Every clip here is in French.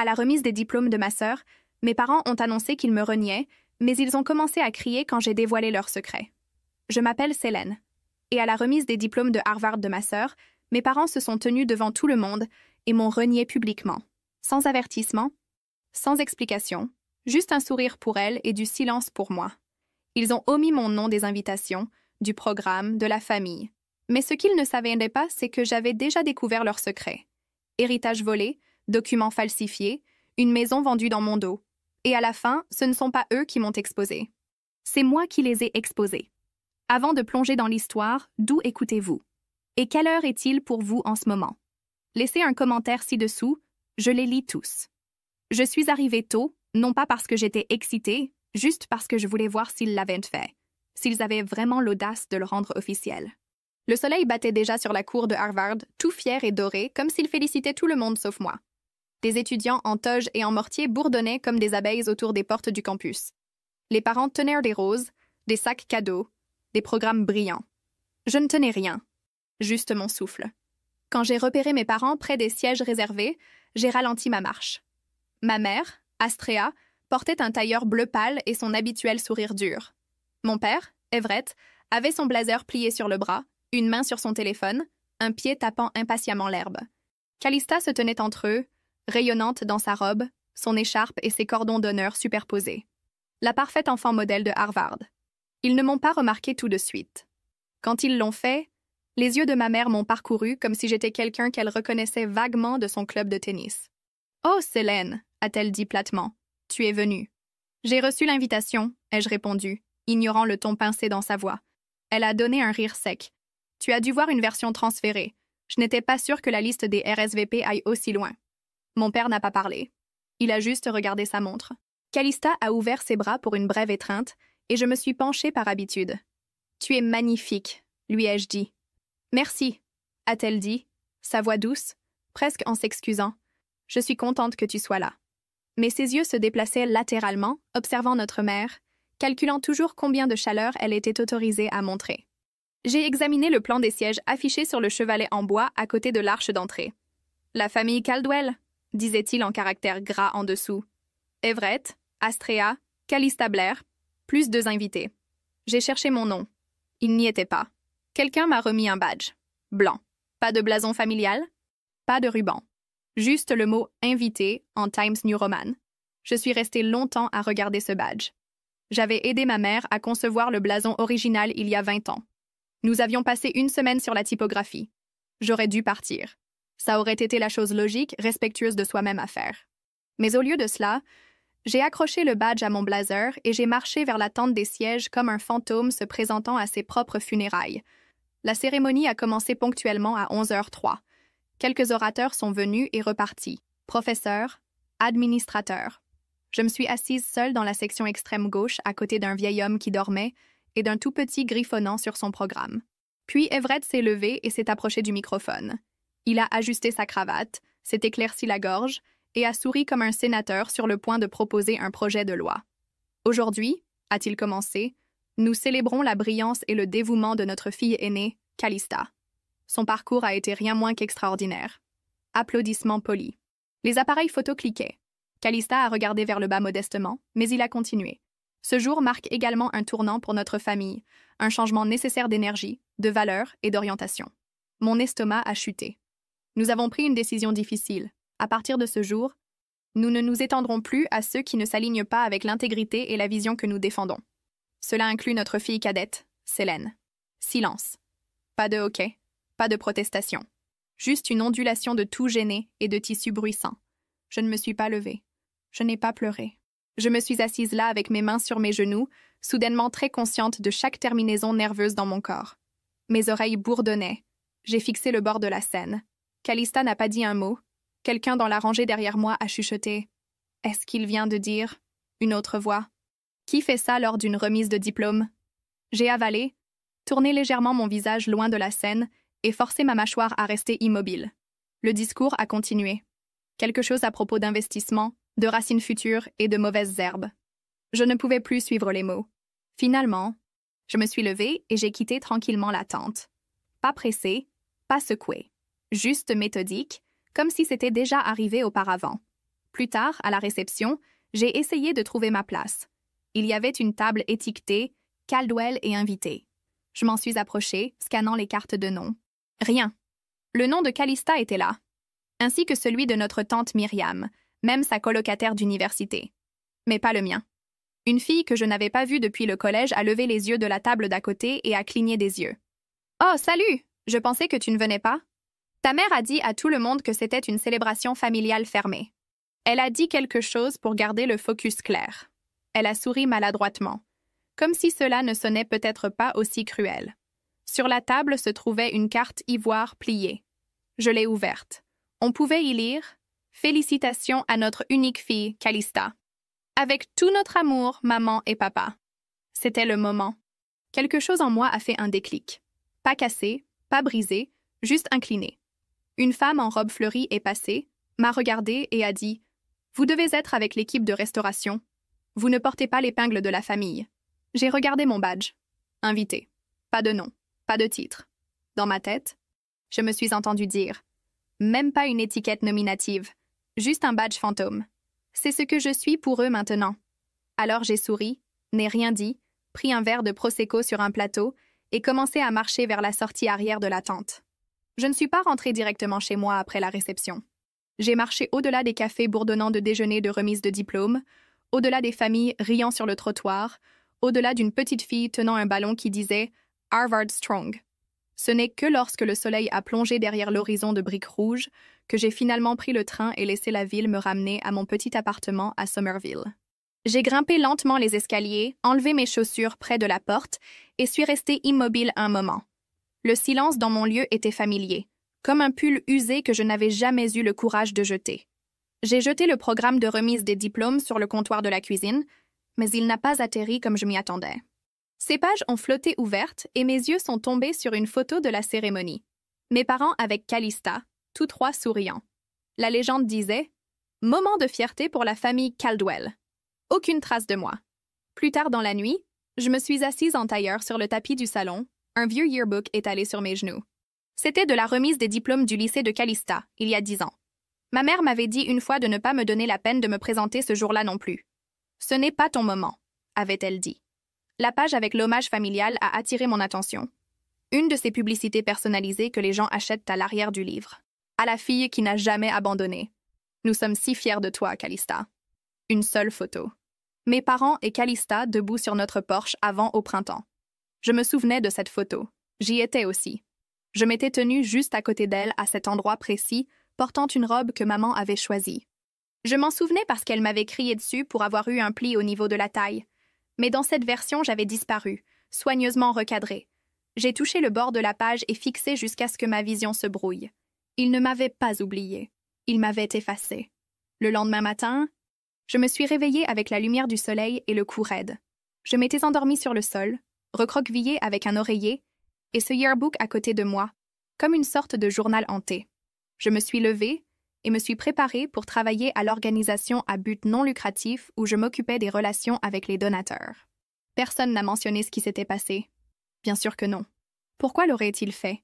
À la remise des diplômes de ma sœur, mes parents ont annoncé qu'ils me reniaient, mais ils ont commencé à crier quand j'ai dévoilé leur secret. Je m'appelle Selene. Et à la remise des diplômes de Harvard de ma sœur, mes parents se sont tenus devant tout le monde et m'ont renié publiquement. Sans avertissement, sans explication, juste un sourire pour elle et du silence pour moi. Ils ont omis mon nom des invitations, du programme, de la famille. Mais ce qu'ils ne savaient pas, c'est que j'avais déjà découvert leur secret. Héritage volé, documents falsifiés, une maison vendue dans mon dos. Et à la fin, ce ne sont pas eux qui m'ont exposé. C'est moi qui les ai exposés. Avant de plonger dans l'histoire, d'où écoutez-vous? Et quelle heure est-il pour vous en ce moment? Laissez un commentaire ci-dessous, je les lis tous. Je suis arrivée tôt, non pas parce que j'étais excitée, juste parce que je voulais voir s'ils l'avaient fait, s'ils avaient vraiment l'audace de le rendre officiel. Le soleil battait déjà sur la cour de Harvard, tout fier et doré, comme s'il félicitait tout le monde sauf moi. Des étudiants en toge et en mortier bourdonnaient comme des abeilles autour des portes du campus. Les parents tenaient des roses, des sacs cadeaux, des programmes brillants. Je ne tenais rien, juste mon souffle. Quand j'ai repéré mes parents près des sièges réservés, j'ai ralenti ma marche. Ma mère, Astrea, portait un tailleur bleu pâle et son habituel sourire dur. Mon père, Everett, avait son blazer plié sur le bras, une main sur son téléphone, un pied tapant impatiemment l'herbe. Calista se tenait entre eux, rayonnante dans sa robe, son écharpe et ses cordons d'honneur superposés. La parfaite enfant modèle de Harvard. Ils ne m'ont pas remarqué tout de suite. Quand ils l'ont fait, les yeux de ma mère m'ont parcouru comme si j'étais quelqu'un qu'elle reconnaissait vaguement de son club de tennis. « Oh, Selene !» a-t-elle dit platement. « Tu es venue. »« J'ai reçu l'invitation, » ai-je répondu, ignorant le ton pincé dans sa voix. Elle a donné un rire sec. « Tu as dû voir une version transférée. Je n'étais pas sûre que la liste des RSVP aille aussi loin. » Mon père n'a pas parlé. Il a juste regardé sa montre. Calista a ouvert ses bras pour une brève étreinte, et je me suis penchée par habitude. « Tu es magnifique, » lui ai-je dit. « Merci, » a-t-elle dit, sa voix douce, presque en s'excusant. « Je suis contente que tu sois là. » Mais ses yeux se déplaçaient latéralement, observant notre mère, calculant toujours combien de chaleur elle était autorisée à montrer. J'ai examiné le plan des sièges affichés sur le chevalet en bois à côté de l'arche d'entrée. « La famille Caldwell » disait-il en caractères gras en dessous. Everett, Astrea, Calista Blair, plus 2 invités. J'ai cherché mon nom. Il n'y était pas. Quelqu'un m'a remis un badge. Blanc. Pas de blason familial. Pas de ruban. Juste le mot « invité » en Times New Roman. Je suis restée longtemps à regarder ce badge. J'avais aidé ma mère à concevoir le blason original il y a 20 ans. Nous avions passé 1 semaine sur la typographie. J'aurais dû partir. Ça aurait été la chose logique, respectueuse de soi-même à faire. Mais au lieu de cela, j'ai accroché le badge à mon blazer et j'ai marché vers la tente des sièges comme un fantôme se présentant à ses propres funérailles. La cérémonie a commencé ponctuellement à 11h03. Quelques orateurs sont venus et repartis. Professeurs, administrateurs. Je me suis assise seule dans la section extrême gauche à côté d'un vieil homme qui dormait et d'un tout petit griffonnant sur son programme. Puis Everett s'est levé et s'est approché du microphone. Il a ajusté sa cravate, s'est éclairci la gorge et a souri comme un sénateur sur le point de proposer un projet de loi. Aujourd'hui, a-t-il commencé, nous célébrons la brillance et le dévouement de notre fille aînée, Calista. Son parcours a été rien moins qu'extraordinaire. Applaudissements polis. Les appareils photo cliquaient. Calista a regardé vers le bas modestement, mais il a continué. Ce jour marque également un tournant pour notre famille, un changement nécessaire d'énergie, de valeur et d'orientation. Mon estomac a chuté. Nous avons pris une décision difficile. À partir de ce jour, nous ne nous étendrons plus à ceux qui ne s'alignent pas avec l'intégrité et la vision que nous défendons. Cela inclut notre fille cadette, Selene. Silence. Pas de hoquet, pas de protestation. Juste une ondulation de tout gêné et de tissu bruissant. Je ne me suis pas levée. Je n'ai pas pleuré. Je me suis assise là avec mes mains sur mes genoux, soudainement très consciente de chaque terminaison nerveuse dans mon corps. Mes oreilles bourdonnaient. J'ai fixé le bord de la scène. Calista n'a pas dit un mot. Quelqu'un dans la rangée derrière moi a chuchoté. « Est-ce qu'il vient de dire ?» Une autre voix. « Qui fait ça lors d'une remise de diplôme ?» J'ai avalé, tourné légèrement mon visage loin de la scène et forcé ma mâchoire à rester immobile. Le discours a continué. Quelque chose à propos d'investissement, de racines futures et de mauvaises herbes. Je ne pouvais plus suivre les mots. Finalement, je me suis levée et j'ai quitté tranquillement la tente. Pas pressée, pas secouée. Juste méthodique, comme si c'était déjà arrivé auparavant. Plus tard, à la réception, j'ai essayé de trouver ma place. Il y avait une table étiquetée « Caldwell et invité ». Je m'en suis approchée, scannant les cartes de nom. Rien. Le nom de Calista était là, ainsi que celui de notre tante Myriam, même sa colocataire d'université. Mais pas le mien. Une fille que je n'avais pas vue depuis le collège a levé les yeux de la table d'à côté et a cligné des yeux. « Oh, salut! Je pensais que tu ne venais pas. » Ta mère a dit à tout le monde que c'était une célébration familiale fermée. Elle a dit quelque chose pour garder le focus clair. Elle a souri maladroitement, comme si cela ne sonnait peut-être pas aussi cruel. Sur la table se trouvait une carte ivoire pliée. Je l'ai ouverte. On pouvait y lire « Félicitations à notre unique fille, Calista. Avec tout notre amour, maman et papa. » C'était le moment. Quelque chose en moi a fait un déclic. Pas cassé, pas brisé, juste incliné. Une femme en robe fleurie est passée, m'a regardée et a dit « Vous devez être avec l'équipe de restauration. Vous ne portez pas l'épingle de la famille. » J'ai regardé mon badge. Invité. Pas de nom, pas de titre. Dans ma tête, je me suis entendu dire « Même pas une étiquette nominative, juste un badge fantôme. C'est ce que je suis pour eux maintenant. » Alors j'ai souri, n'ai rien dit, pris un verre de Prosecco sur un plateau et commencé à marcher vers la sortie arrière de la tente. Je ne suis pas rentrée directement chez moi après la réception. J'ai marché au-delà des cafés bourdonnants de déjeuner de remise de diplôme, au-delà des familles riant sur le trottoir, au-delà d'une petite fille tenant un ballon qui disait « Harvard Strong ». Ce n'est que lorsque le soleil a plongé derrière l'horizon de briques rouges que j'ai finalement pris le train et laissé la ville me ramener à mon petit appartement à Somerville. J'ai grimpé lentement les escaliers, enlevé mes chaussures près de la porte et suis restée immobile un moment. Le silence dans mon lieu était familier, comme un pull usé que je n'avais jamais eu le courage de jeter. J'ai jeté le programme de remise des diplômes sur le comptoir de la cuisine, mais il n'a pas atterri comme je m'y attendais. Ces pages ont flotté ouvertes et mes yeux sont tombés sur une photo de la cérémonie. Mes parents avec Calista, tous trois souriants. La légende disait « Moment de fierté pour la famille Caldwell ». Aucune trace de moi. Plus tard dans la nuit, je me suis assise en tailleur sur le tapis du salon, un vieux yearbook étalé sur mes genoux. C'était de la remise des diplômes du lycée de Calista, il y a 10 ans. Ma mère m'avait dit une fois de ne pas me donner la peine de me présenter ce jour-là non plus. « Ce n'est pas ton moment », avait-elle dit. La page avec l'hommage familial a attiré mon attention. Une de ces publicités personnalisées que les gens achètent à l'arrière du livre. À la fille qui n'a jamais abandonné. Nous sommes si fiers de toi, Calista. Une seule photo. Mes parents et Calista debout sur notre porche avant au printemps. Je me souvenais de cette photo. J'y étais aussi. Je m'étais tenue juste à côté d'elle à cet endroit précis, portant une robe que maman avait choisie. Je m'en souvenais parce qu'elle m'avait crié dessus pour avoir eu un pli au niveau de la taille. Mais dans cette version, j'avais disparu, soigneusement recadrée. J'ai touché le bord de la page et fixé jusqu'à ce que ma vision se brouille. Il ne m'avait pas oublié. Il m'avait effacé. Le lendemain matin, je me suis réveillée avec la lumière du soleil et le cou raide. Je m'étais endormie sur le sol, recroquevillée avec un oreiller, et ce yearbook à côté de moi, comme une sorte de journal hanté. Je me suis levée et me suis préparée pour travailler à l'organisation à but non lucratif où je m'occupais des relations avec les donateurs. Personne n'a mentionné ce qui s'était passé. Bien sûr que non. Pourquoi l'aurait-il fait?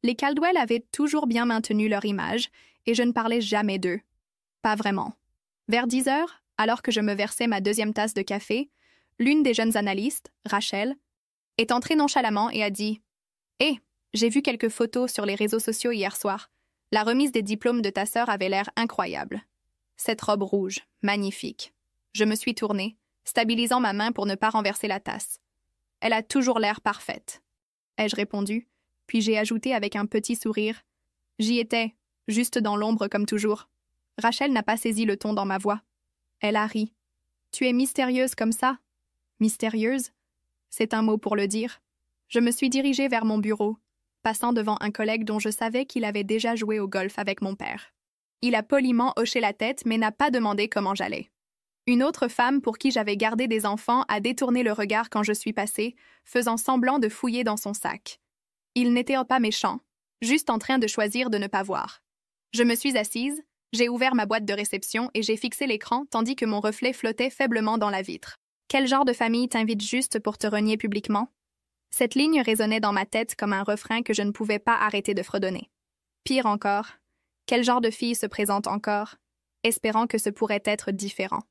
Les Caldwell avaient toujours bien maintenu leur image et je ne parlais jamais d'eux. Pas vraiment. Vers 10 heures, alors que je me versais ma deuxième tasse de café, l'une des jeunes analystes, Rachel, est entrée nonchalamment et a dit « Hé, j'ai vu quelques photos sur les réseaux sociaux hier soir. La remise des diplômes de ta sœur avait l'air incroyable. Cette robe rouge, magnifique. » Je me suis tournée, stabilisant ma main pour ne pas renverser la tasse. « Elle a toujours l'air parfaite. » ai-je répondu, puis j'ai ajouté avec un petit sourire. J'y étais, juste dans l'ombre comme toujours. Rachel n'a pas saisi le ton dans ma voix. Elle a ri. « Tu es mystérieuse comme ça ?»« Mystérieuse ?» C'est un mot pour le dire. Je me suis dirigée vers mon bureau, passant devant un collègue dont je savais qu'il avait déjà joué au golf avec mon père. Il a poliment hoché la tête mais n'a pas demandé comment j'allais. Une autre femme pour qui j'avais gardé des enfants a détourné le regard quand je suis passée, faisant semblant de fouiller dans son sac. Il n'était pas méchant, juste en train de choisir de ne pas voir. Je me suis assise, j'ai ouvert ma boîte de réception et j'ai fixé l'écran tandis que mon reflet flottait faiblement dans la vitre. Quel genre de famille t'invite juste pour te renier publiquement? Cette ligne résonnait dans ma tête comme un refrain que je ne pouvais pas arrêter de fredonner. Pire encore, quel genre de fille se présente encore? espérant que ce pourrait être différent.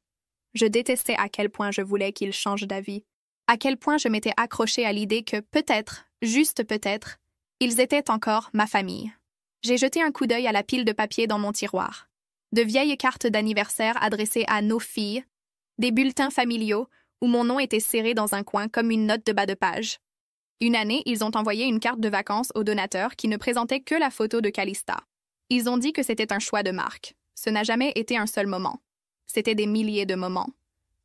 Je détestais à quel point je voulais qu'il change d'avis, à quel point je m'étais accrochée à l'idée que peut-être, juste peut-être, ils étaient encore ma famille. J'ai jeté un coup d'œil à la pile de papier dans mon tiroir. De vieilles cartes d'anniversaire adressées à nos filles, des bulletins familiaux où mon nom était serré dans un coin comme une note de bas de page. Une année, ils ont envoyé une carte de vacances au donateur qui ne présentait que la photo de Calista. Ils ont dit que c'était un choix de marque. Ce n'a jamais été un seul moment. C'était des milliers de moments.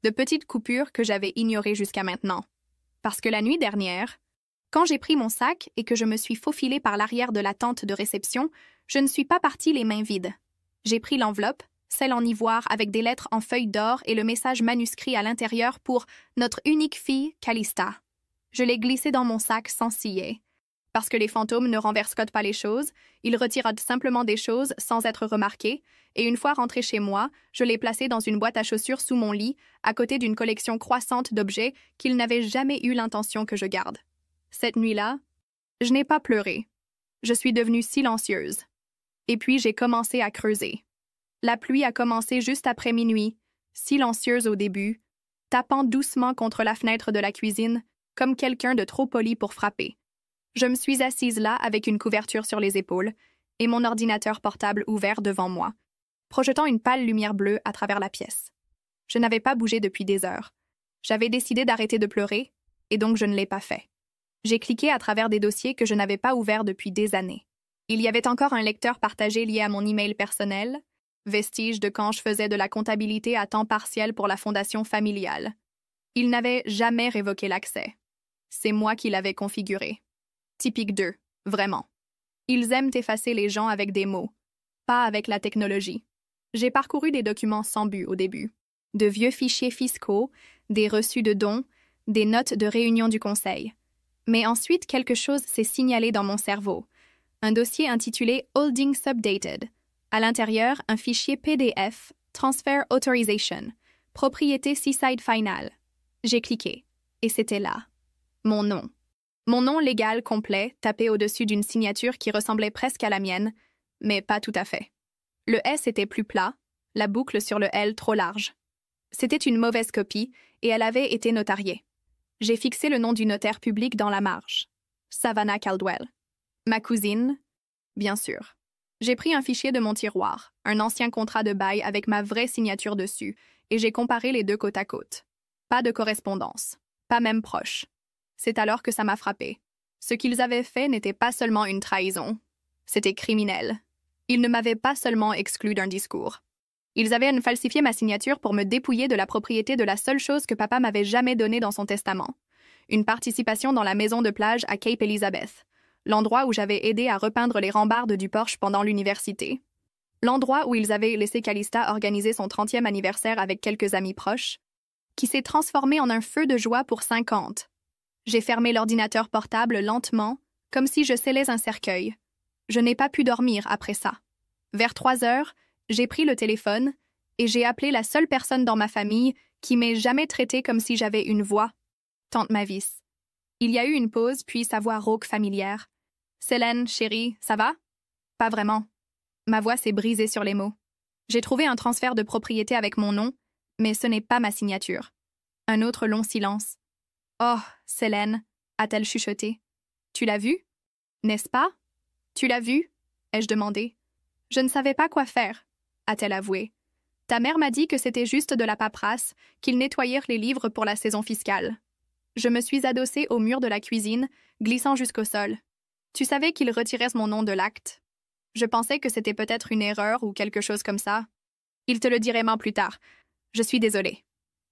De petites coupures que j'avais ignorées jusqu'à maintenant. Parce que la nuit dernière, quand j'ai pris mon sac et que je me suis faufilée par l'arrière de la tente de réception, je ne suis pas partie les mains vides. J'ai pris l'enveloppe, celle en ivoire avec des lettres en feuilles d'or et le message manuscrit à l'intérieur pour notre unique fille, Calista. Je l'ai glissée dans mon sac sans scier. Parce que les fantômes ne renversent pas les choses, ils retirent simplement des choses sans être remarqués, et une fois rentrée chez moi, je l'ai placée dans une boîte à chaussures sous mon lit, à côté d'une collection croissante d'objets qu'ils n'avaient jamais eu l'intention que je garde. Cette nuit-là, je n'ai pas pleuré. Je suis devenue silencieuse. Et puis j'ai commencé à creuser. La pluie a commencé juste après minuit, silencieuse au début, tapant doucement contre la fenêtre de la cuisine, comme quelqu'un de trop poli pour frapper. Je me suis assise là avec une couverture sur les épaules et mon ordinateur portable ouvert devant moi, projetant une pâle lumière bleue à travers la pièce. Je n'avais pas bougé depuis des heures. J'avais décidé d'arrêter de pleurer, et donc je ne l'ai pas fait. J'ai cliqué à travers des dossiers que je n'avais pas ouverts depuis des années. Il y avait encore un lecteur partagé lié à mon email personnel, vestige de quand je faisais de la comptabilité à temps partiel pour la fondation familiale. Il n'avait jamais révoqué l'accès. C'est moi qui l'avais configuré. Typique d'eux, vraiment. Ils aiment effacer les gens avec des mots, pas avec la technologie. J'ai parcouru des documents sans but au début. De vieux fichiers fiscaux, des reçus de dons, des notes de réunion du conseil. Mais ensuite, quelque chose s'est signalé dans mon cerveau. Un dossier intitulé Holding Subdated. À l'intérieur, un fichier PDF, Transfer Authorization, propriété Seaside Final. J'ai cliqué, et c'était là. Mon nom. Mon nom légal complet, tapé au-dessus d'une signature qui ressemblait presque à la mienne, mais pas tout à fait. Le S était plus plat, la boucle sur le L trop large. C'était une mauvaise copie, et elle avait été notariée. J'ai fixé le nom du notaire public dans la marge. Savannah Caldwell. Ma cousine, bien sûr. J'ai pris un fichier de mon tiroir, un ancien contrat de bail avec ma vraie signature dessus, et j'ai comparé les deux côte à côte. Pas de correspondance, pas même proche. C'est alors que ça m'a frappé. Ce qu'ils avaient fait n'était pas seulement une trahison, c'était criminel. Ils ne m'avaient pas seulement exclu d'un discours. Ils avaient falsifié ma signature pour me dépouiller de la propriété de la seule chose que papa m'avait jamais donnée dans son testament. Une participation dans la maison de plage à Cape Elizabeth, l'endroit où j'avais aidé à repeindre les rambardes du porche pendant l'université. L'endroit où ils avaient laissé Calista organiser son 30e anniversaire avec quelques amis proches, qui s'est transformé en un feu de joie pour 50. J'ai fermé l'ordinateur portable lentement, comme si je scellais un cercueil. Je n'ai pas pu dormir après ça. Vers 3 heures, j'ai pris le téléphone et j'ai appelé la seule personne dans ma famille qui m'ait jamais traitée comme si j'avais une voix. Tante Mavis. Il y a eu une pause, puis sa voix rauque familière. « Célène, chérie, ça va? » « Pas vraiment. » Ma voix s'est brisée sur les mots. J'ai trouvé un transfert de propriété avec mon nom, mais ce n'est pas ma signature. Un autre long silence. « Oh, Célène, a-t-elle chuchoté. Tu l'as vu? N'est-ce pas? Tu l'as vu? Ai-je demandé. Je ne savais pas quoi faire, a-t-elle avoué. Ta mère m'a dit que c'était juste de la paperasse, qu'ils nettoyèrent les livres pour la saison fiscale. Je me suis adossée au mur de la cuisine, glissant jusqu'au sol. Tu savais qu'ils retiraient mon nom de l'acte. Je pensais que c'était peut-être une erreur ou quelque chose comme ça. Il te le dirait plus tard. Je suis désolée.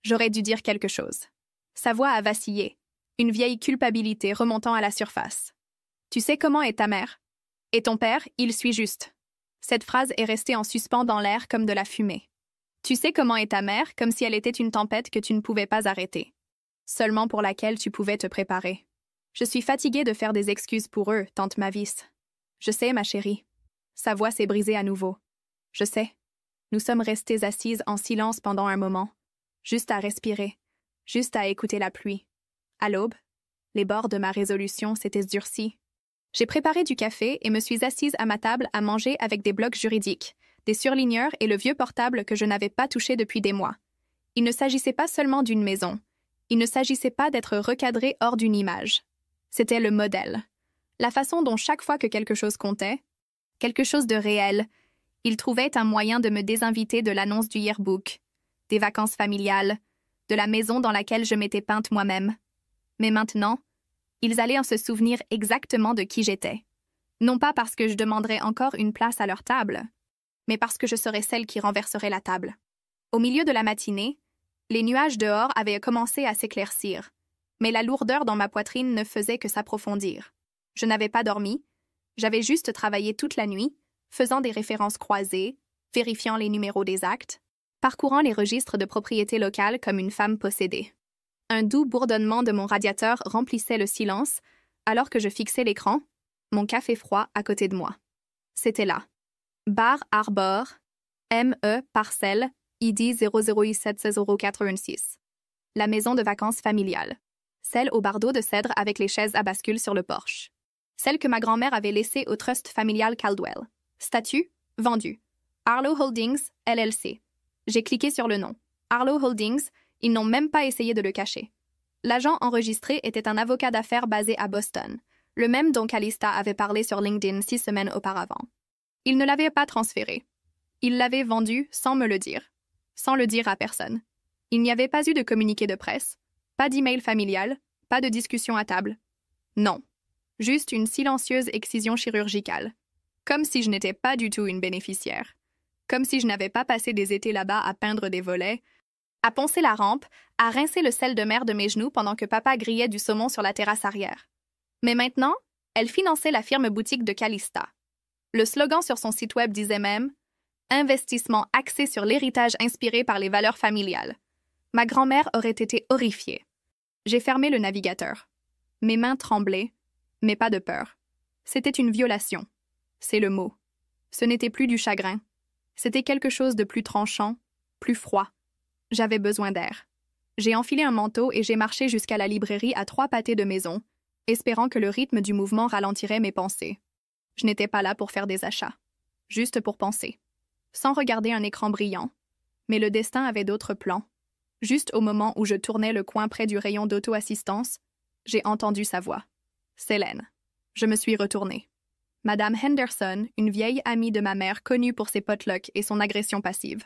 J'aurais dû dire quelque chose. Sa voix a vacillé, une vieille culpabilité remontant à la surface. Tu sais comment est ta mère? Et ton père, il suit juste. Cette phrase est restée en suspens dans l'air comme de la fumée. Tu sais comment est ta mère, comme si elle était une tempête que tu ne pouvais pas arrêter. Seulement pour laquelle tu pouvais te préparer. Je suis fatiguée de faire des excuses pour eux, tante Mavis. Je sais, ma chérie. Sa voix s'est brisée à nouveau. Je sais. Nous sommes restées assises en silence pendant un moment, juste à respirer, juste à écouter la pluie. À l'aube, les bords de ma résolution s'étaient durcis. J'ai préparé du café et me suis assise à ma table à manger avec des blocs juridiques, des surligneurs et le vieux portable que je n'avais pas touché depuis des mois. Il ne s'agissait pas seulement d'une maison. Il ne s'agissait pas d'être recadré hors d'une image. C'était le modèle. La façon dont chaque fois que quelque chose comptait, quelque chose de réel, il trouvait un moyen de me désinviter de l'annonce du yearbook, des vacances familiales, de la maison dans laquelle je m'étais peinte moi-même. Mais maintenant, ils allaient en se souvenir exactement de qui j'étais. Non pas parce que je demanderais encore une place à leur table, mais parce que je serais celle qui renverserait la table. Au milieu de la matinée, les nuages dehors avaient commencé à s'éclaircir, mais la lourdeur dans ma poitrine ne faisait que s'approfondir. Je n'avais pas dormi, j'avais juste travaillé toute la nuit, faisant des références croisées, vérifiant les numéros des actes, parcourant les registres de propriété locale comme une femme possédée. Un doux bourdonnement de mon radiateur remplissait le silence, alors que je fixais l'écran, mon café froid à côté de moi. C'était là. Bar Arbor, ME Parcelle, ID 008700416. La maison de vacances familiale. Celle au bardeau de cèdre avec les chaises à bascule sur le porche. Celle que ma grand-mère avait laissée au Trust familial Caldwell. Statut, vendu. Arlo Holdings, LLC. J'ai cliqué sur le nom. Arlo Holdings, ils n'ont même pas essayé de le cacher. L'agent enregistré était un avocat d'affaires basé à Boston, le même dont Calista avait parlé sur LinkedIn 6 semaines auparavant. Il ne l'avait pas transféré. Il l'avait vendu sans me le dire. Sans le dire à personne. Il n'y avait pas eu de communiqué de presse, pas d'email familial, pas de discussion à table. Non. Juste une silencieuse excision chirurgicale. Comme si je n'étais pas du tout une bénéficiaire. Comme si je n'avais pas passé des étés là-bas à peindre des volets, à poncer la rampe, à rincer le sel de mer de mes genoux pendant que papa grillait du saumon sur la terrasse arrière. Mais maintenant, elle finançait la firme boutique de Calista. Le slogan sur son site web disait même « Investissement axé sur l'héritage inspiré par les valeurs familiales ». Ma grand-mère aurait été horrifiée. J'ai fermé le navigateur. Mes mains tremblaient, mais pas de peur. C'était une violation. C'est le mot. Ce n'était plus du chagrin. C'était quelque chose de plus tranchant, plus froid. J'avais besoin d'air. J'ai enfilé un manteau et j'ai marché jusqu'à la librairie à 3 pâtés de maison, espérant que le rythme du mouvement ralentirait mes pensées. Je n'étais pas là pour faire des achats. Juste pour penser. Sans regarder un écran brillant. Mais le destin avait d'autres plans. Juste au moment où je tournais le coin près du rayon d'auto-assistance, j'ai entendu sa voix. Célène. Je me suis retournée. Madame Henderson, une vieille amie de ma mère connue pour ses potlucks et son agression passive,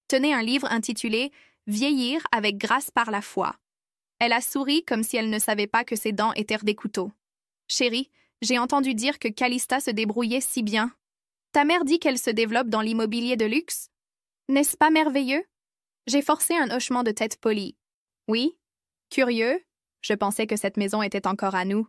tenait un livre intitulé « Vieillir avec grâce par la foi ». Elle a souri comme si elle ne savait pas que ses dents étaient des couteaux. « Chérie, j'ai entendu dire que Calista se débrouillait si bien. Ta mère dit qu'elle se développe dans l'immobilier de luxe. N'est-ce pas merveilleux? » J'ai forcé un hochement de tête poli. « Oui? Curieux? Je pensais que cette maison était encore à nous. »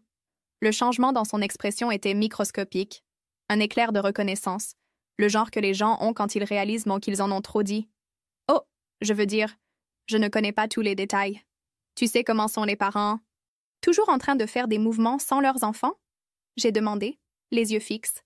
Le changement dans son expression était microscopique. Un éclair de reconnaissance, le genre que les gens ont quand ils réalisent qu'ils en ont trop dit. « Oh, je veux dire, je ne connais pas tous les détails. Tu sais comment sont les parents? Toujours en train de faire des mouvements sans leurs enfants? » J'ai demandé, les yeux fixes.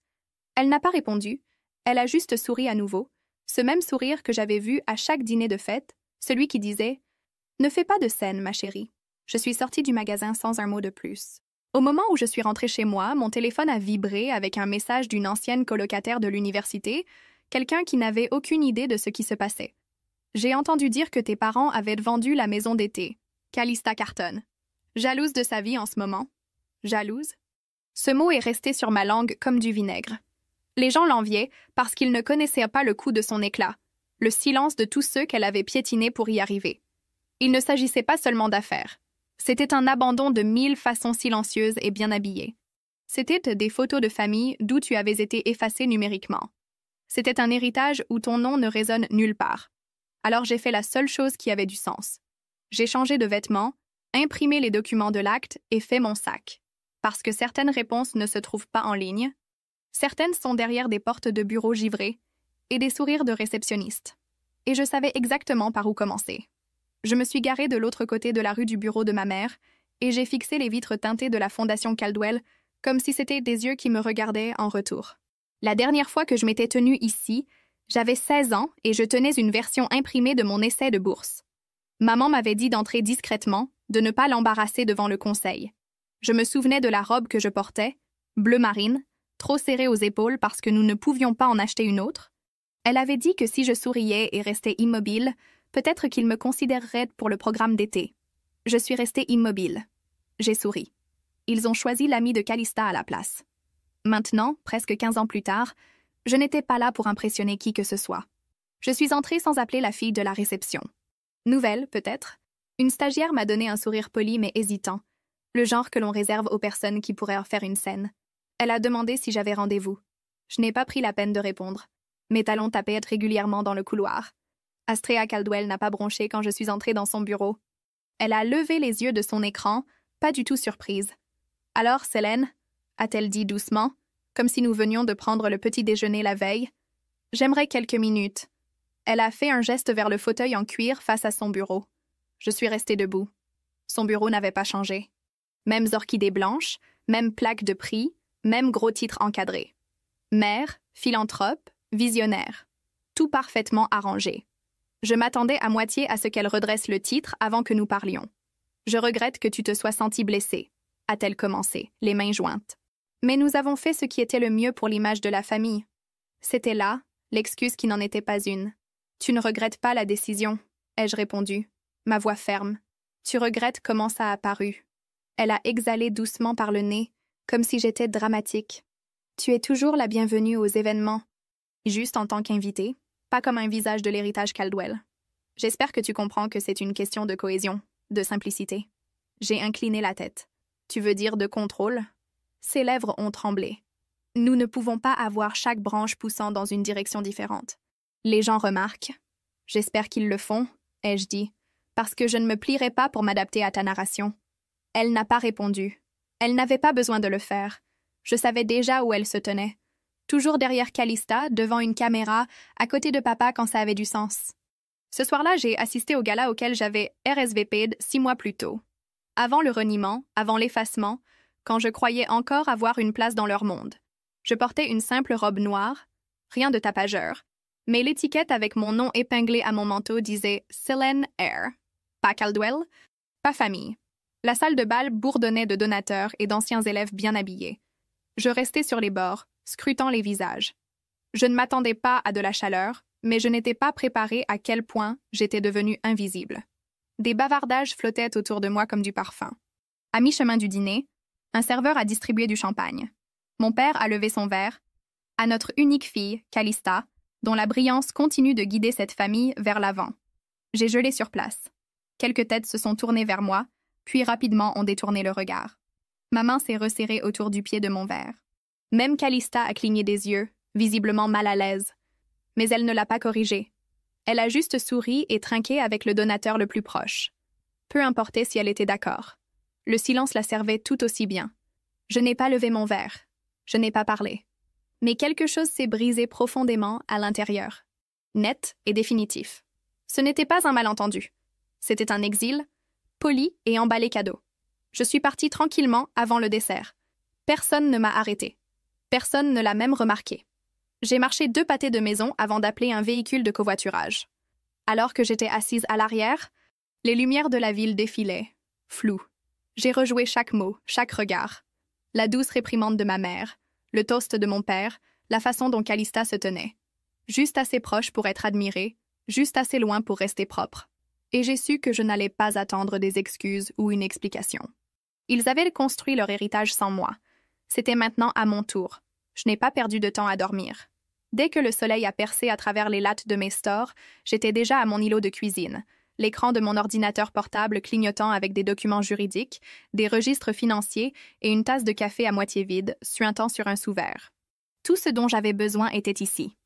Elle n'a pas répondu, elle a juste souri à nouveau, ce même sourire que j'avais vu à chaque dîner de fête, celui qui disait « Ne fais pas de scène, ma chérie. » Je suis sortie du magasin sans un mot de plus. Au moment où je suis rentrée chez moi, mon téléphone a vibré avec un message d'une ancienne colocataire de l'université, quelqu'un qui n'avait aucune idée de ce qui se passait. J'ai entendu dire que tes parents avaient vendu la maison d'été. Calista Carton. Jalouse de sa vie en ce moment. Jalouse? Ce mot est resté sur ma langue comme du vinaigre. Les gens l'enviaient parce qu'ils ne connaissaient pas le coup de son éclat, le silence de tous ceux qu'elle avait piétinés pour y arriver. Il ne s'agissait pas seulement d'affaires. C'était un abandon de 1000 façons silencieuses et bien habillées. C'était des photos de famille d'où tu avais été effacé numériquement. C'était un héritage où ton nom ne résonne nulle part. Alors j'ai fait la seule chose qui avait du sens. J'ai changé de vêtements, imprimé les documents de l'acte et fait mon sac. Parce que certaines réponses ne se trouvent pas en ligne. Certaines sont derrière des portes de bureaux givrées et des sourires de réceptionnistes. Et je savais exactement par où commencer. Je me suis garée de l'autre côté de la rue du bureau de ma mère et j'ai fixé les vitres teintées de la Fondation Caldwell comme si c'était des yeux qui me regardaient en retour. La dernière fois que je m'étais tenue ici, j'avais 16 ans et je tenais une version imprimée de mon essai de bourse. Maman m'avait dit d'entrer discrètement, de ne pas l'embarrasser devant le conseil. Je me souvenais de la robe que je portais, bleu marine, trop serrée aux épaules parce que nous ne pouvions pas en acheter une autre. Elle avait dit que si je souriais et restais immobile, peut-être qu'il me considérerait pour le programme d'été. Je suis restée immobile. J'ai souri. Ils ont choisi l'ami de Calista à la place. Maintenant, presque 15 ans plus tard, je n'étais pas là pour impressionner qui que ce soit. Je suis entrée sans appeler la fille de la réception. Nouvelle, peut-être. Une stagiaire m'a donné un sourire poli mais hésitant, le genre que l'on réserve aux personnes qui pourraient en faire une scène. Elle a demandé si j'avais rendez-vous. Je n'ai pas pris la peine de répondre. Mes talons tapaient régulièrement dans le couloir. Astrea Caldwell n'a pas bronché quand je suis entrée dans son bureau. Elle a levé les yeux de son écran, pas du tout surprise. « Alors, Selene ?» a-t-elle dit doucement, comme si nous venions de prendre le petit déjeuner la veille. « J'aimerais quelques minutes. » Elle a fait un geste vers le fauteuil en cuir face à son bureau. Je suis restée debout. Son bureau n'avait pas changé. Mêmes orchidées blanches, même plaque de prix, même gros titres encadrés. Mère, philanthrope, visionnaire. Tout parfaitement arrangé. Je m'attendais à moitié à ce qu'elle redresse le titre avant que nous parlions. « Je regrette que tu te sois sentie blessée », a-t-elle commencé, les mains jointes. Mais nous avons fait ce qui était le mieux pour l'image de la famille. C'était là, l'excuse qui n'en était pas une. « Tu ne regrettes pas la décision », ai-je répondu, ma voix ferme. « Tu regrettes comment ça a paru. » Elle a exhalé doucement par le nez, comme si j'étais dramatique. « Tu es toujours la bienvenue aux événements. » Juste en tant qu'invitée, pas comme un visage de l'héritage Caldwell. J'espère que tu comprends que c'est une question de cohésion, de simplicité. J'ai incliné la tête. Tu veux dire de contrôle? Ses lèvres ont tremblé. Nous ne pouvons pas avoir chaque branche poussant dans une direction différente. Les gens remarquent. J'espère qu'ils le font, ai-je dit, parce que je ne me plierai pas pour m'adapter à ta narration. Elle n'a pas répondu. Elle n'avait pas besoin de le faire. Je savais déjà où elle se tenait. Toujours derrière Calista, devant une caméra, à côté de papa quand ça avait du sens. Ce soir-là, j'ai assisté au gala auquel j'avais RSVP'd 6 mois plus tôt. Avant le reniement, avant l'effacement, quand je croyais encore avoir une place dans leur monde. Je portais une simple robe noire, rien de tapageur, mais l'étiquette avec mon nom épinglé à mon manteau disait « Selene Eyre ». Pas Caldwell, pas famille. La salle de bal bourdonnait de donateurs et d'anciens élèves bien habillés. Je restais sur les bords, scrutant les visages. Je ne m'attendais pas à de la chaleur, mais je n'étais pas préparée à quel point j'étais devenue invisible. Des bavardages flottaient autour de moi comme du parfum. À mi-chemin du dîner, un serveur a distribué du champagne. Mon père a levé son verre à notre unique fille, Calista, dont la brillance continue de guider cette famille vers l'avant. J'ai gelé sur place. Quelques têtes se sont tournées vers moi, puis rapidement ont détourné le regard. Ma main s'est resserrée autour du pied de mon verre. Même Calista a cligné des yeux, visiblement mal à l'aise. Mais elle ne l'a pas corrigé. Elle a juste souri et trinqué avec le donateur le plus proche. Peu importait si elle était d'accord. Le silence la servait tout aussi bien. Je n'ai pas levé mon verre. Je n'ai pas parlé. Mais quelque chose s'est brisé profondément à l'intérieur. Net et définitif. Ce n'était pas un malentendu. C'était un exil, poli et emballé cadeau. Je suis partie tranquillement avant le dessert. Personne ne m'a arrêté. Personne ne l'a même remarqué. J'ai marché 2 pâtés de maison avant d'appeler un véhicule de covoiturage. Alors que j'étais assise à l'arrière, les lumières de la ville défilaient, floues. J'ai rejoué chaque mot, chaque regard. La douce réprimande de ma mère, le toast de mon père, la façon dont Calista se tenait. Juste assez proche pour être admirée, juste assez loin pour rester propre. Et j'ai su que je n'allais pas attendre des excuses ou une explication. Ils avaient construit leur héritage sans moi. C'était maintenant à mon tour. Je n'ai pas perdu de temps à dormir. Dès que le soleil a percé à travers les lattes de mes stores, j'étais déjà à mon îlot de cuisine, l'écran de mon ordinateur portable clignotant avec des documents juridiques, des registres financiers et une tasse de café à moitié vide, suintant sur un sous-verre. Tout ce dont j'avais besoin était ici.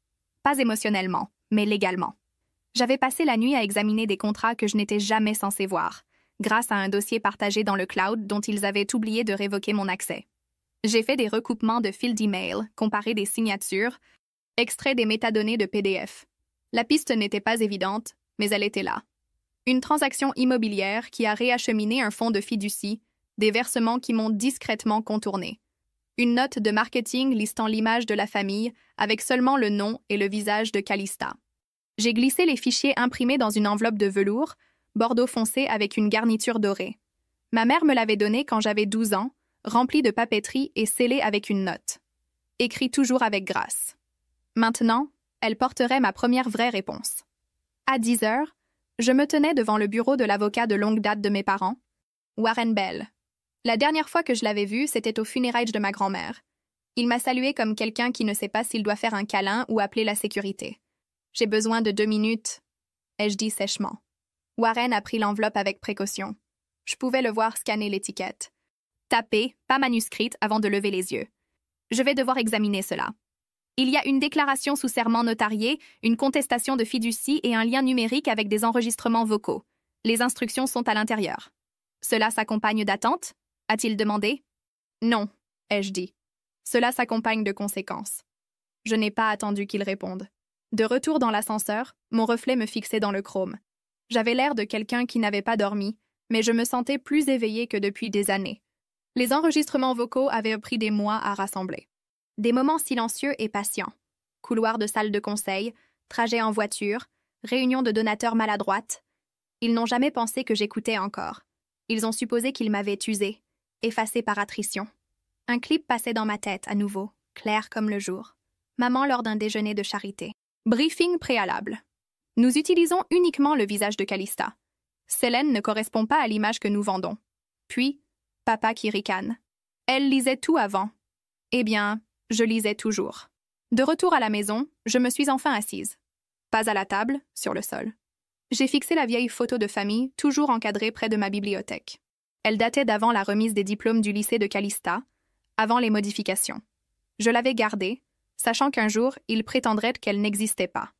Pas émotionnellement, mais légalement. J'avais passé la nuit à examiner des contrats que je n'étais jamais censée voir, grâce à un dossier partagé dans le cloud dont ils avaient oublié de révoquer mon accès. J'ai fait des recoupements de fils d'email, comparé des signatures, extrait des métadonnées de PDF. La piste n'était pas évidente, mais elle était là. Une transaction immobilière qui a réacheminé un fonds de fiducie, des versements qui m'ont discrètement contourné. Une note de marketing listant l'image de la famille avec seulement le nom et le visage de Calista. J'ai glissé les fichiers imprimés dans une enveloppe de velours, bordeaux foncé avec une garniture dorée. Ma mère me l'avait donné quand j'avais 12 ans, rempli de papeterie et scellé avec une note. Écrit toujours avec grâce. Maintenant, elle porterait ma première vraie réponse. À 10 heures, je me tenais devant le bureau de l'avocat de longue date de mes parents, Warren Bell. La dernière fois que je l'avais vu, c'était aux funérailles de ma grand-mère. Il m'a salué comme quelqu'un qui ne sait pas s'il doit faire un câlin ou appeler la sécurité. « J'ai besoin de 2 minutes », ai-je dit sèchement. Warren a pris l'enveloppe avec précaution. Je pouvais le voir scanner l'étiquette. Tapée, pas manuscrite, avant de lever les yeux. Je vais devoir examiner cela. Il y a une déclaration sous serment notariée, une contestation de fiducie et un lien numérique avec des enregistrements vocaux. Les instructions sont à l'intérieur. Cela s'accompagne d'attente? A-t-il demandé? Non, ai-je dit. Cela s'accompagne de conséquences. Je n'ai pas attendu qu'il réponde. De retour dans l'ascenseur, mon reflet me fixait dans le chrome. J'avais l'air de quelqu'un qui n'avait pas dormi, mais je me sentais plus éveillée que depuis des années. Les enregistrements vocaux avaient pris des mois à rassembler. Des moments silencieux et patients. Couloirs de salle de conseil, trajets en voiture, réunions de donateurs maladroites. Ils n'ont jamais pensé que j'écoutais encore. Ils ont supposé qu'ils m'avaient usé, effacé par attrition. Un clip passait dans ma tête à nouveau, clair comme le jour. Maman lors d'un déjeuner de charité. Briefing préalable. Nous utilisons uniquement le visage de Calista. Selene ne correspond pas à l'image que nous vendons. Puis, papa qui ricane. Elle lisait tout avant. Eh bien, je lisais toujours. De retour à la maison, je me suis enfin assise. Pas à la table, sur le sol. J'ai fixé la vieille photo de famille, toujours encadrée près de ma bibliothèque. Elle datait d'avant la remise des diplômes du lycée de Calista, avant les modifications. Je l'avais gardée, sachant qu'un jour, ils prétendraient qu'elle n'existait pas.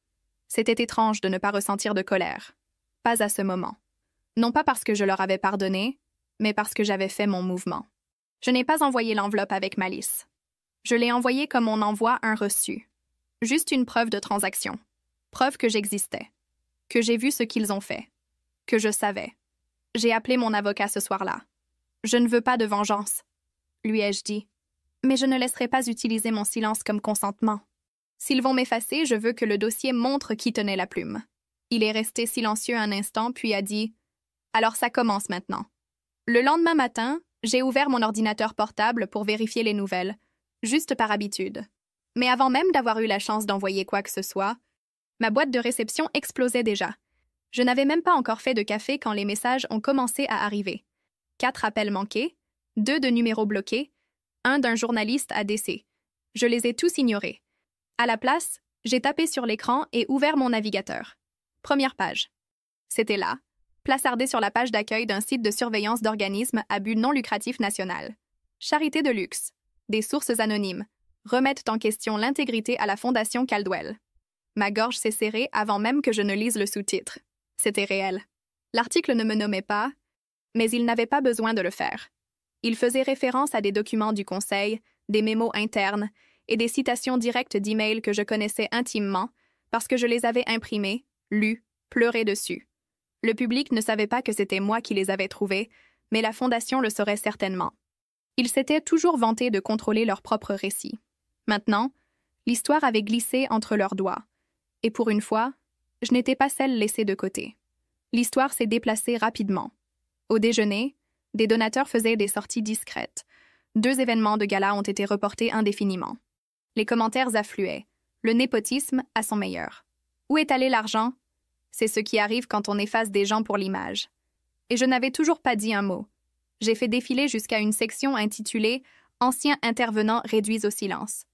C'était étrange de ne pas ressentir de colère. Pas à ce moment. Non pas parce que je leur avais pardonné, mais parce que j'avais fait mon mouvement. Je n'ai pas envoyé l'enveloppe avec malice. Je l'ai envoyée comme on envoie un reçu. Juste une preuve de transaction. Preuve que j'existais. Que j'ai vu ce qu'ils ont fait. Que je savais. J'ai appelé mon avocat ce soir-là. Je ne veux pas de vengeance, lui ai-je dit. Mais je ne laisserai pas utiliser mon silence comme consentement. S'ils vont m'effacer, je veux que le dossier montre qui tenait la plume. Il est resté silencieux un instant, puis a dit « Alors ça commence maintenant. » Le lendemain matin, j'ai ouvert mon ordinateur portable pour vérifier les nouvelles, juste par habitude. Mais avant même d'avoir eu la chance d'envoyer quoi que ce soit, ma boîte de réception explosait déjà. Je n'avais même pas encore fait de café quand les messages ont commencé à arriver. 4 appels manqués, 2 de numéros bloqués, 1 d'un journaliste à décès. Je les ai tous ignorés. À la place, j'ai tapé sur l'écran et ouvert mon navigateur. Première page. C'était là, plaçardé sur la page d'accueil d'un site de surveillance d'organismes à but non lucratif national. Charité de luxe. Des sources anonymes remettent en question l'intégrité à la Fondation Caldwell. Ma gorge s'est serrée avant même que je ne lise le sous-titre. C'était réel. L'article ne me nommait pas, mais il n'avait pas besoin de le faire. Il faisait référence à des documents du Conseil, des mémos internes et des citations directes d'emails que je connaissais intimement parce que je les avais imprimés, lus, pleurés dessus. Le public ne savait pas que c'était moi qui les avais trouvés, mais la Fondation le saurait certainement. Ils s'étaient toujours vantés de contrôler leur propre récit. Maintenant, l'histoire avait glissé entre leurs doigts. Et pour une fois, je n'étais pas celle laissée de côté. L'histoire s'est déplacée rapidement. Au déjeuner, des donateurs faisaient des sorties discrètes. 2 événements de gala ont été reportés indéfiniment. Les commentaires affluaient. Le népotisme à son meilleur. Où est allé l'argent? C'est ce qui arrive quand on efface des gens pour l'image. Et je n'avais toujours pas dit un mot. J'ai fait défiler jusqu'à une section intitulée « Anciens intervenants réduits au silence ».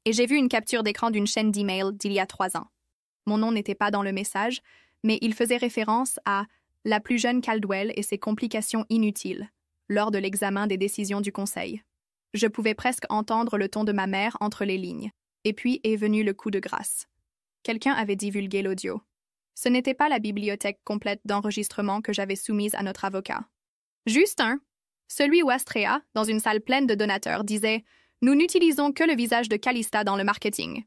Et j'ai vu une capture d'écran d'une chaîne d'email d'il y a 3 ans. Mon nom n'était pas dans le message, mais il faisait référence à la plus jeune Caldwell et ses complications inutiles lors de l'examen des décisions du Conseil. Je pouvais presque entendre le ton de ma mère entre les lignes. Et puis est venu le coup de grâce. Quelqu'un avait divulgué l'audio. Ce n'était pas la bibliothèque complète d'enregistrements que j'avais soumise à notre avocat. Juste un. Celui où Astrea, dans une salle pleine de donateurs, disait « Nous n'utilisons que le visage de Calista dans le marketing.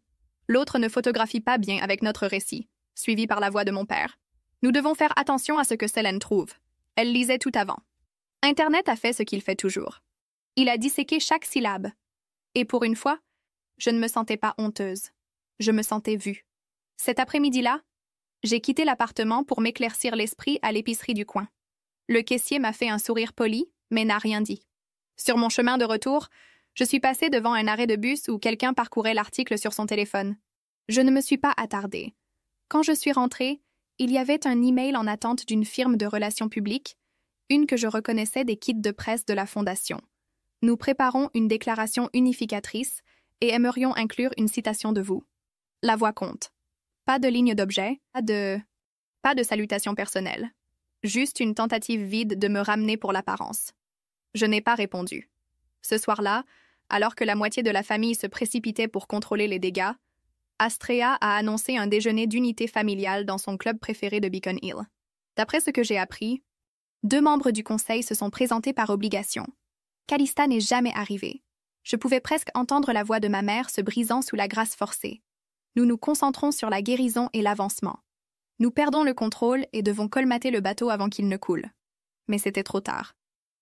L'autre ne photographie pas bien avec notre récit, suivi par la voix de mon père. Nous devons faire attention à ce que Selene trouve. Elle lisait tout avant. Internet a fait ce qu'il fait toujours. Il a disséqué chaque syllabe. Et pour une fois, je ne me sentais pas honteuse. Je me sentais vue. Cet après-midi-là, j'ai quitté l'appartement pour m'éclaircir l'esprit à l'épicerie du coin. Le caissier m'a fait un sourire poli, mais n'a rien dit. Sur mon chemin de retour, je suis passée devant un arrêt de bus où quelqu'un parcourait l'article sur son téléphone. Je ne me suis pas attardée. Quand je suis rentrée, il y avait un email en attente d'une firme de relations publiques, une que je reconnaissais des kits de presse de la Fondation. Nous préparons une déclaration unificatrice et aimerions inclure une citation de vous. La voix compte. Pas de ligne d'objet, pas de salutation personnelle. Juste une tentative vide de me ramener pour l'apparence. Je n'ai pas répondu. Ce soir-là, alors que la moitié de la famille se précipitait pour contrôler les dégâts, Astrea a annoncé un déjeuner d'unité familiale dans son club préféré de Beacon Hill. D'après ce que j'ai appris, 2 membres du conseil se sont présentés par obligation. Calista n'est jamais arrivée. Je pouvais presque entendre la voix de ma mère se brisant sous la grâce forcée. Nous nous concentrons sur la guérison et l'avancement. Nous perdons le contrôle et devons colmater le bateau avant qu'il ne coule. Mais c'était trop tard.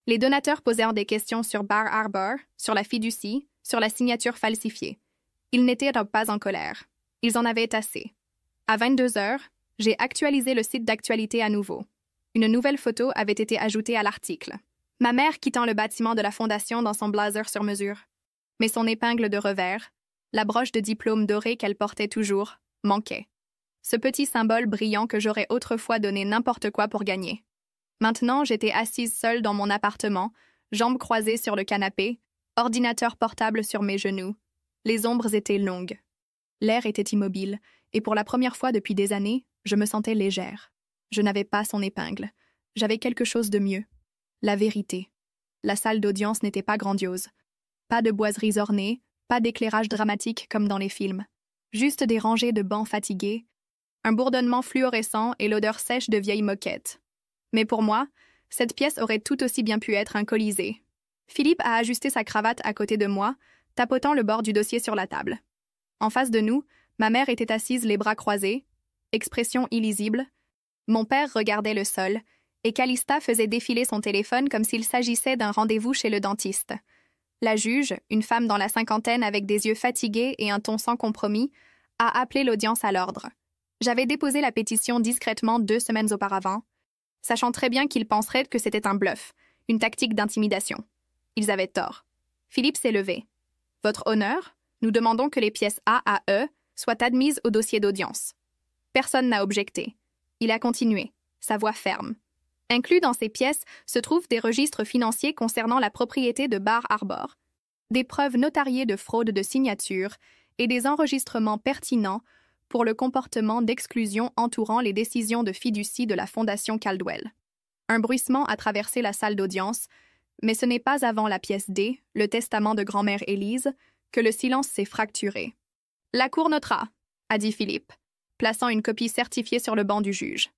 Les donateurs posèrent des questions sur Bar Harbor, sur la fiducie, sur la signature falsifiée. Ils n'étaient pas en colère. Ils en avaient assez. À 22 heures, j'ai actualisé le site d'actualité à nouveau. Une nouvelle photo avait été ajoutée à l'article. Ma mère quittant le bâtiment de la Fondation dans son blazer sur mesure. Mais son épingle de revers, la broche de diplôme dorée qu'elle portait toujours, manquait. Ce petit symbole brillant que j'aurais autrefois donné n'importe quoi pour gagner. Maintenant, j'étais assise seule dans mon appartement, jambes croisées sur le canapé, ordinateur portable sur mes genoux. Les ombres étaient longues. L'air était immobile, et pour la première fois depuis des années, je me sentais légère. Je n'avais pas son épingle. J'avais quelque chose de mieux. La vérité. La salle d'audience n'était pas grandiose. Pas de boiseries ornées, pas d'éclairage dramatique comme dans les films. Juste des rangées de bancs fatigués, un bourdonnement fluorescent et l'odeur sèche de vieilles moquettes. Mais pour moi, cette pièce aurait tout aussi bien pu être un colisée. Philippe a ajusté sa cravate à côté de moi, tapotant le bord du dossier sur la table. En face de nous, ma mère était assise les bras croisés, expression illisible. Mon père regardait le sol, et Calista faisait défiler son téléphone comme s'il s'agissait d'un rendez-vous chez le dentiste. La juge, une femme dans la cinquantaine avec des yeux fatigués et un ton sans compromis, a appelé l'audience à l'ordre. J'avais déposé la pétition discrètement 2 semaines auparavant, sachant très bien qu'ils penseraient que c'était un bluff, une tactique d'intimidation. Ils avaient tort. Philippe s'est levé. « Votre honneur, nous demandons que les pièces A à E soient admises au dossier d'audience. » Personne n'a objecté. Il a continué, sa voix ferme. Inclus dans ces pièces se trouvent des registres financiers concernant la propriété de Bar Harbor, des preuves notariées de fraude de signature et des enregistrements pertinents pour le comportement d'exclusion entourant les décisions de fiducie de la Fondation Caldwell. Un bruissement a traversé la salle d'audience, mais ce n'est pas avant la pièce D, le testament de grand-mère Élise, que le silence s'est fracturé. « La Cour notera », a dit Philippe, plaçant une copie certifiée sur le banc du juge.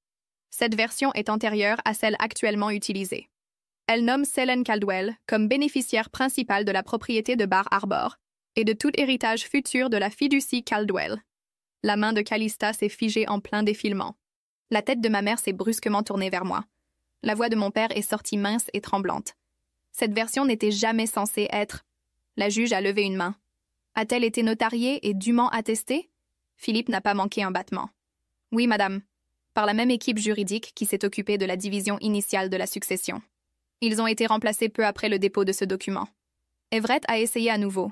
Cette version est antérieure à celle actuellement utilisée. Elle nomme Selene Caldwell comme bénéficiaire principale de la propriété de Bar Harbor et de tout héritage futur de la fiducie Caldwell. La main de Calista s'est figée en plein défilement. La tête de ma mère s'est brusquement tournée vers moi. La voix de mon père est sortie mince et tremblante. Cette version n'était jamais censée être... La juge a levé une main. A-t-elle été notariée et dûment attestée? Philippe n'a pas manqué un battement. Oui, madame. Par la même équipe juridique qui s'est occupée de la division initiale de la succession. Ils ont été remplacés peu après le dépôt de ce document. Everett a essayé à nouveau.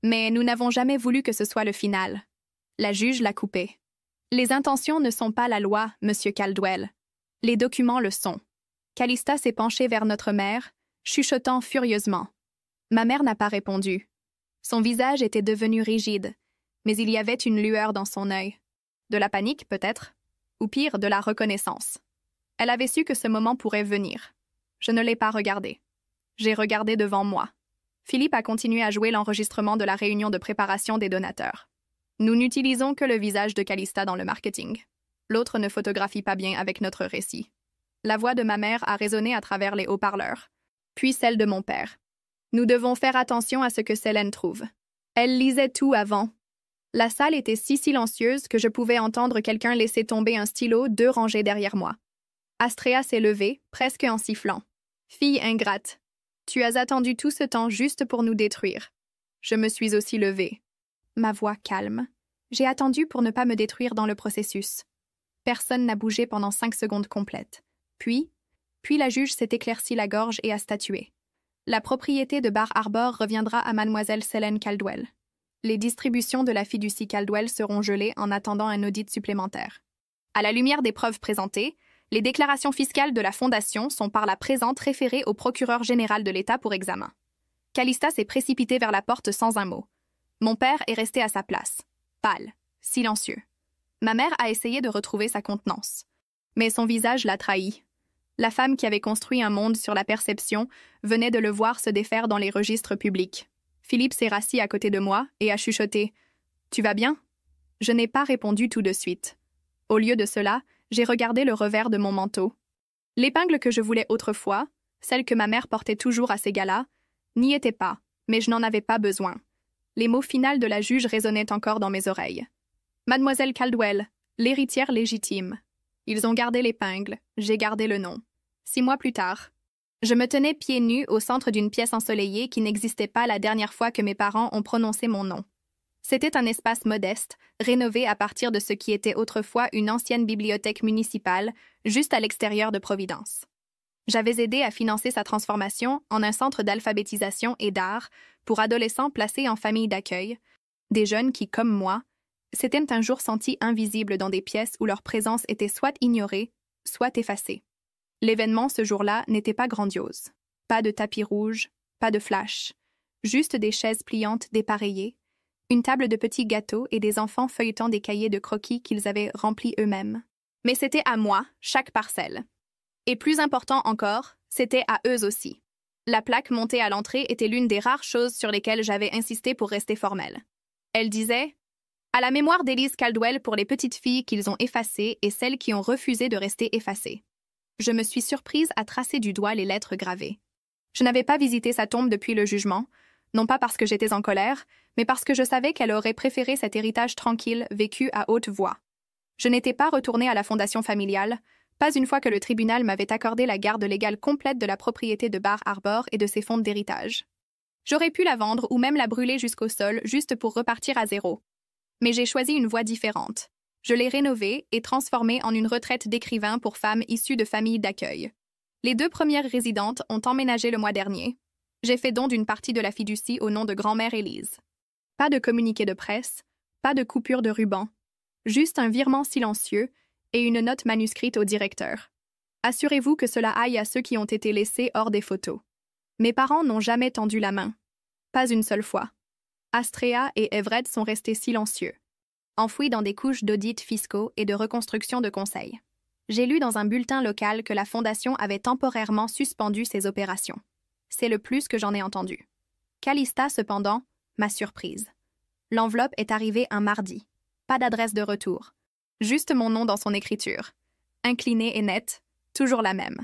Mais nous n'avons jamais voulu que ce soit le final. La juge l'a coupé. Les intentions ne sont pas la loi, monsieur Caldwell. Les documents le sont. Calista s'est penchée vers notre mère, chuchotant furieusement. Ma mère n'a pas répondu. Son visage était devenu rigide, mais il y avait une lueur dans son œil. De la panique, peut-être, ou pire, de la reconnaissance. Elle avait su que ce moment pourrait venir. Je ne l'ai pas regardé. J'ai regardé devant moi. Philippe a continué à jouer l'enregistrement de la réunion de préparation des donateurs. Nous n'utilisons que le visage de Calista dans le marketing. L'autre ne photographie pas bien avec notre récit. La voix de ma mère a résonné à travers les haut-parleurs, puis celle de mon père. Nous devons faire attention à ce que Selene trouve. Elle lisait tout avant. La salle était si silencieuse que je pouvais entendre quelqu'un laisser tomber un stylo 2 rangées derrière moi. Astrea s'est levée, presque en sifflant. « Fille ingrate, tu as attendu tout ce temps juste pour nous détruire. » Je me suis aussi levée. Ma voix calme. J'ai attendu pour ne pas me détruire dans le processus. Personne n'a bougé pendant 5 secondes complètes. Puis la juge s'est éclaircie la gorge et a statué. La propriété de Bar Harbor reviendra à mademoiselle Selene Caldwell. Les distributions de la fiducie Caldwell seront gelées en attendant un audit supplémentaire. À la lumière des preuves présentées, les déclarations fiscales de la Fondation sont par la présente référées au procureur général de l'État pour examen. Calista s'est précipité vers la porte sans un mot. Mon père est resté à sa place, pâle, silencieux. Ma mère a essayé de retrouver sa contenance. Mais son visage l'a trahi. La femme qui avait construit un monde sur la perception venait de le voir se défaire dans les registres publics. Philippe s'est rassis à côté de moi et a chuchoté « Tu vas bien ?» Je n'ai pas répondu tout de suite. Au lieu de cela, j'ai regardé le revers de mon manteau. L'épingle que je voulais autrefois, celle que ma mère portait toujours à ces galas, n'y était pas, mais je n'en avais pas besoin. Les mots finaux de la juge résonnaient encore dans mes oreilles. Mademoiselle Caldwell, l'héritière légitime. Ils ont gardé l'épingle, j'ai gardé le nom. 6 mois plus tard, je me tenais pieds nus au centre d'une pièce ensoleillée qui n'existait pas la dernière fois que mes parents ont prononcé mon nom. C'était un espace modeste, rénové à partir de ce qui était autrefois une ancienne bibliothèque municipale, juste à l'extérieur de Providence. J'avais aidé à financer sa transformation en un centre d'alphabétisation et d'art pour adolescents placés en famille d'accueil, des jeunes qui, comme moi, s'étaient un jour sentis invisibles dans des pièces où leur présence était soit ignorée, soit effacée. L'événement ce jour-là n'était pas grandiose. Pas de tapis rouge, pas de flash, juste des chaises pliantes dépareillées, une table de petits gâteaux et des enfants feuilletant des cahiers de croquis qu'ils avaient remplis eux-mêmes. Mais c'était à moi, chaque parcelle. Et plus important encore, c'était à eux aussi. La plaque montée à l'entrée était l'une des rares choses sur lesquelles j'avais insisté pour rester formelle. Elle disait « À la mémoire d'Élise Caldwell pour les petites filles qu'ils ont effacées et celles qui ont refusé de rester effacées. » Je me suis surprise à tracer du doigt les lettres gravées. Je n'avais pas visité sa tombe depuis le jugement, non pas parce que j'étais en colère, mais parce que je savais qu'elle aurait préféré cet héritage tranquille vécu à haute voix. Je n'étais pas retournée à la fondation familiale, pas une fois que le tribunal m'avait accordé la garde légale complète de la propriété de Bar Harbor et de ses fonds d'héritage. J'aurais pu la vendre ou même la brûler jusqu'au sol juste pour repartir à zéro. Mais j'ai choisi une voie différente. Je l'ai rénovée et transformée en une retraite d'écrivain pour femmes issues de familles d'accueil. Les 2 premières résidentes ont emménagé le mois dernier. J'ai fait don d'une partie de la fiducie au nom de grand-mère Élise. Pas de communiqué de presse, pas de coupure de ruban, juste un virement silencieux et une note manuscrite au directeur. Assurez-vous que cela aille à ceux qui ont été laissés hors des photos. Mes parents n'ont jamais tendu la main. Pas une seule fois. Astrea et Everett sont restés silencieux, enfouis dans des couches d'audits fiscaux et de reconstruction de conseils. J'ai lu dans un bulletin local que la Fondation avait temporairement suspendu ses opérations. C'est le plus que j'en ai entendu. Calista, cependant, m'a surprise. L'enveloppe est arrivée un mardi. Pas d'adresse de retour. Juste mon nom dans son écriture. Inclinée et nette, toujours la même.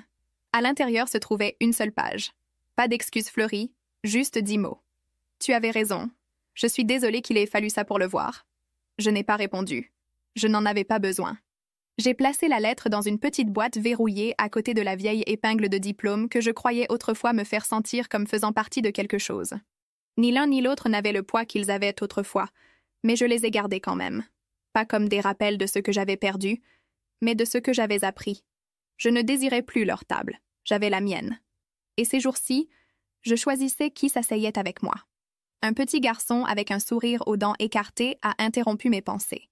À l'intérieur se trouvait une seule page. Pas d'excuses fleuries, juste 10 mots. Tu avais raison. Je suis désolée qu'il ait fallu ça pour le voir. Je n'ai pas répondu. Je n'en avais pas besoin. J'ai placé la lettre dans une petite boîte verrouillée à côté de la vieille épingle de diplôme que je croyais autrefois me faire sentir comme faisant partie de quelque chose. Ni l'un ni l'autre n'avaient le poids qu'ils avaient autrefois, mais je les ai gardés quand même. Pas comme des rappels de ce que j'avais perdu, mais de ce que j'avais appris. Je ne désirais plus leur table, j'avais la mienne. Et ces jours-ci, je choisissais qui s'asseyait avec moi. Un petit garçon avec un sourire aux dents écartées a interrompu mes pensées.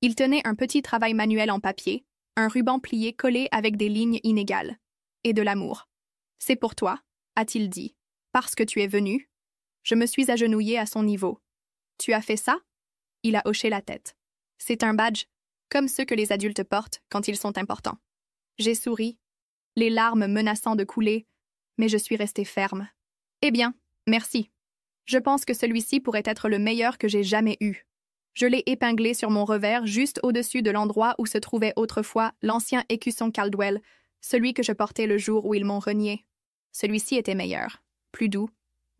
Il tenait un petit travail manuel en papier, un ruban plié collé avec des lignes inégales. Et de l'amour. « C'est pour toi », a-t-il dit, « parce que tu es venu. » Je me suis agenouillée à son niveau. « Tu as fait ça ?» Il a hoché la tête. « C'est un badge, comme ceux que les adultes portent quand ils sont importants. » J'ai souri, les larmes menaçant de couler, mais je suis restée ferme. « Eh bien, merci. Je pense que celui-ci pourrait être le meilleur que j'ai jamais eu. » Je l'ai épinglé sur mon revers juste au-dessus de l'endroit où se trouvait autrefois l'ancien écusson Caldwell, celui que je portais le jour où ils m'ont renié. Celui-ci était meilleur, plus doux,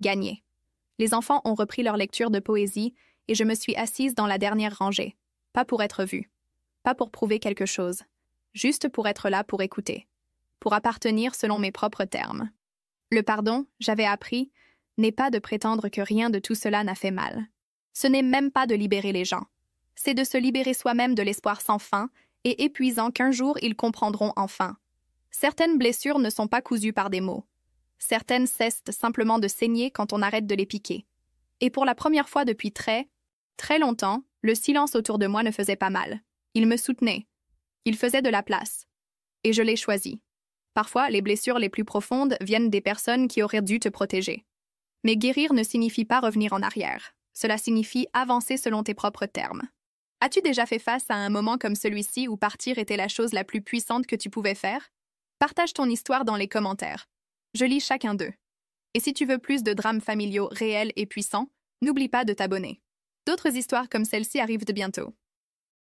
gagné. Les enfants ont repris leur lecture de poésie et je me suis assise dans la dernière rangée, pas pour être vue, pas pour prouver quelque chose, juste pour être là pour écouter, pour appartenir selon mes propres termes. Le pardon, j'avais appris, n'est pas de prétendre que rien de tout cela n'a fait mal. Ce n'est même pas de libérer les gens. C'est de se libérer soi-même de l'espoir sans fin et épuisant qu'un jour ils comprendront enfin. Certaines blessures ne sont pas cousues par des mots. Certaines cessent simplement de saigner quand on arrête de les piquer. Et pour la première fois depuis très, Très longtemps, le silence autour de moi ne faisait pas mal. Il me soutenait. Il faisait de la place. Et je l'ai choisi. Parfois, les blessures les plus profondes viennent des personnes qui auraient dû te protéger. Mais guérir ne signifie pas revenir en arrière. Cela signifie avancer selon tes propres termes. As-tu déjà fait face à un moment comme celui-ci où partir était la chose la plus puissante que tu pouvais faire? Partage ton histoire dans les commentaires. Je lis chacun d'eux. Et si tu veux plus de drames familiaux réels et puissants, n'oublie pas de t'abonner. D'autres histoires comme celle-ci arrivent de bientôt.